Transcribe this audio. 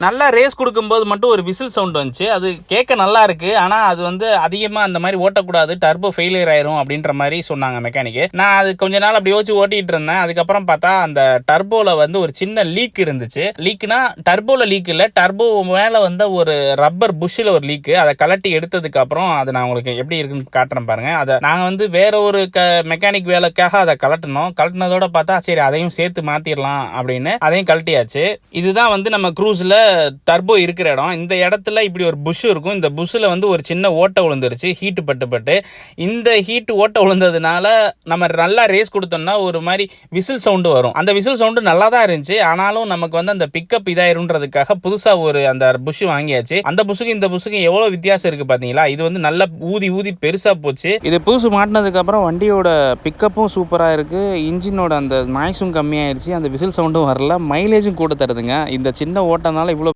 நல்லா ரேஸ் கொடுக்கும்போது மட்டும் ஒரு விசில் சவுண்ட் வந்துச்சு. அது கேட்க நல்லா இருக்குது. ஆனால் அது வந்து அதிகமாக அந்த மாதிரி ஓட்டக்கூடாது, டர்போ ஃபெயிலியர் ஆயிரும் அப்படின்ற மாதிரி சொன்னாங்க மெக்கானிக்கு. நான் அது கொஞ்ச நாள் அப்படி யோசிச்சு ஓட்டிகிட்டு இருந்தேன். அதுக்கப்புறம் பார்த்தா அந்த டர்போவில் வந்து ஒரு சின்ன லீக் இருந்துச்சு. லீக்னா டர்போவில் லீக் இல்லை, டர்போ மேலே வந்து ஒரு ரப்பர் புஷ்ஷில் ஒரு லீக்கு. அதை கலட்டி எடுத்ததுக்கு அப்புறம் அதை நான் உங்களுக்கு எப்படி இருக்குன்னு காட்டுறேன் பாருங்க. அதை நாங்கள் வந்து வேற ஒரு மெக்கானிக் வேலைக்காக அதை கலட்டினதோட பார்த்தா சரி அதையும் சேர்த்து மாற்றிடலாம் அப்படின்னு அதையும் கழட்டியாச்சு. இதுதான் வந்து நம்ம க்ரூஸில் டர்போ இருக்கிற இடம். இந்த இடத்துல இப்படி ஒரு புஷ் இருக்கும். இந்த புஷ்ஷில் வந்து ஒரு சின்ன ஓட்டை விழுந்துருச்சு ஹீட்டு பட்டு. இந்த ஹீட்டு ஓட்டை விழுந்ததுனால நம்ம நல்லா ரேஸ் கொடுத்தோம்னா ஒரு மாதிரி விசில் சவுண்டு வரும். அந்த விசில் சவுண்டு நல்லா தான் இருந்துச்சு. ஆனாலும் நமக்கு வந்து அந்த பிக்கப் இதாயிருன்றதுக்காக புதுசாக ஒரு அந்த புஷ் வாங்கியாச்சு. அந்த புஷுக்கு இந்த புஷுக்கு எவ்வளோ வித்தியாசம் இருக்குது பார்த்தீங்களா? இது வந்து நல்லா ஊதி பெருசாக போச்சு. இது புதுசு மாட்டினதுக்கப்புறம் வண்டியோட பிக்கப்பும் சூப்பராக இருக்குது. இன்ஜினோட அந்த நாய்ஸும் கம்மியாயிருச்சு. அந்த விசில் சவுண்டும் வரல. மைலேஜும் கூட தருதுங்க. இந்த சின்ன ஓட்டனால இவ்வளோ